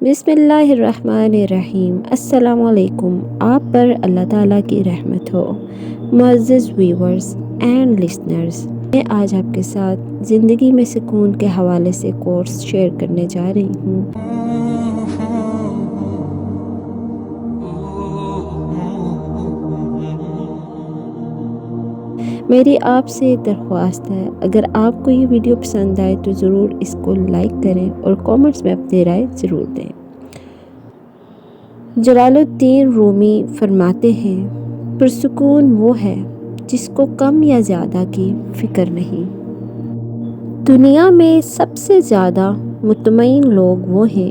بسم اللہ الرحمن الرحیم۔ السلام علیکم، آپ پر اللہ تعالیٰ کی رحمت ہو۔ معزز ویورز اینڈ لسنرز، میں آج آپ کے ساتھ زندگی میں سکون کے حوالے سے کورس شیئر کرنے جا رہی ہوں۔ میری آپ سے درخواست ہے، اگر آپ کو یہ ویڈیو پسند آئے تو ضرور اس کو لائک کریں اور کامنٹس میں اپنی رائے ضرور دیں۔ جلال الدین رومی فرماتے ہیں، پرسکون وہ ہے جس کو کم یا زیادہ کی فکر نہیں۔ دنیا میں سب سے زیادہ مطمئن لوگ وہ ہیں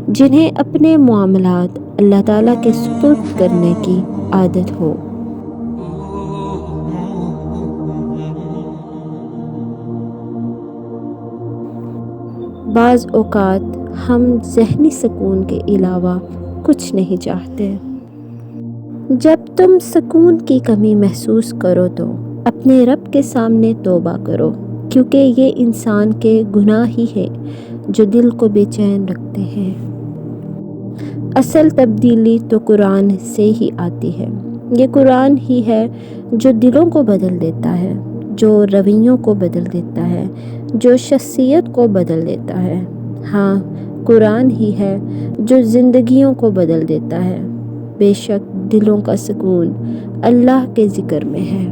جنہیں اپنے معاملات اللہ تعالیٰ کے سپرد کرنے کی عادت ہو۔ بعض اوقات ہم ذہنی سکون کے علاوہ کچھ نہیں چاہتے۔ جب تم سکون کی کمی محسوس کرو تو اپنے رب کے سامنے توبہ کرو، کیونکہ یہ انسان کے گناہ ہی ہیں جو دل کو بے چین رکھتے ہیں۔ اصل تبدیلی تو قرآن سے ہی آتی ہے۔ یہ قرآن ہی ہے جو دلوں کو بدل دیتا ہے، جو رویوں کو بدل دیتا ہے، جو شخصیت کو بدل دیتا ہے۔ ہاں، قرآن ہی ہے جو زندگیوں کو بدل دیتا ہے۔ بے شک دلوں کا سکون اللہ کے ذکر میں ہے۔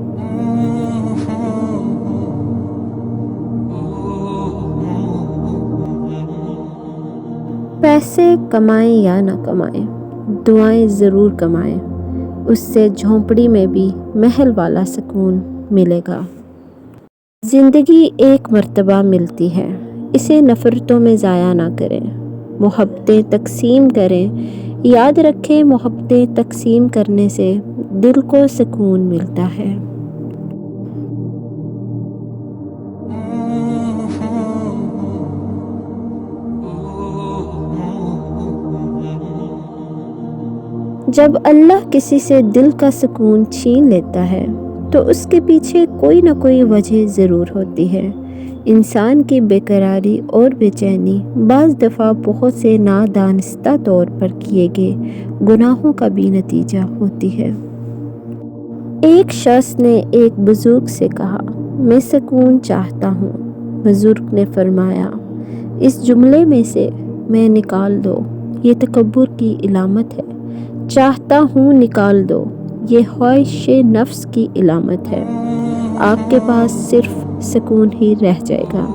پیسے کمائیں یا نہ کمائیں، دعائیں ضرور کمائیں، اس سے جھونپڑی میں بھی محل والا سکون ملے گا۔ زندگی ایک مرتبہ ملتی ہے، اسے نفرتوں میں ضائع نہ کریں، محبتیں تقسیم کریں۔ یاد رکھیں، محبتیں تقسیم کرنے سے دل کو سکون ملتا ہے۔ جب اللہ کسی سے دل کا سکون چھین لیتا ہے تو اس کے پیچھے کوئی نہ کوئی وجہ ضرور ہوتی ہے۔ انسان کی بے قراری اور بے چینی بعض دفعہ بہت سے نادانستہ طور پر کیے گئے گناہوں کا بھی نتیجہ ہوتی ہے۔ ایک شخص نے ایک بزرگ سے کہا، میں سکون چاہتا ہوں۔ بزرگ نے فرمایا، اس جملے میں سے میں نکال دو، یہ تکبر کی علامت ہے۔ چاہتا ہوں نکال دو، یہ خواہش نفس کی علامت ہے۔ آپ کے پاس صرف سکون ہی رہ جائے گا۔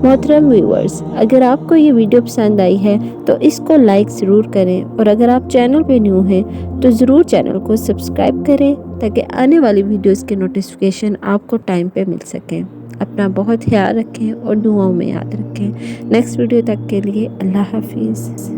محترم ویورز، اگر آپ کو یہ ویڈیو پسند آئی ہے تو اس کو لائک ضرور کریں، اور اگر آپ چینل پہ نیو ہیں تو ضرور چینل کو سبسکرائب کریں تاکہ آنے والی ویڈیوز کے نوٹیفیکیشن آپ کو ٹائم پہ مل سکیں۔ اپنا بہت خیال رکھیں اور دعاؤں میں یاد رکھیں۔ نیکسٹ ویڈیو تک کے لیے اللہ حافظ۔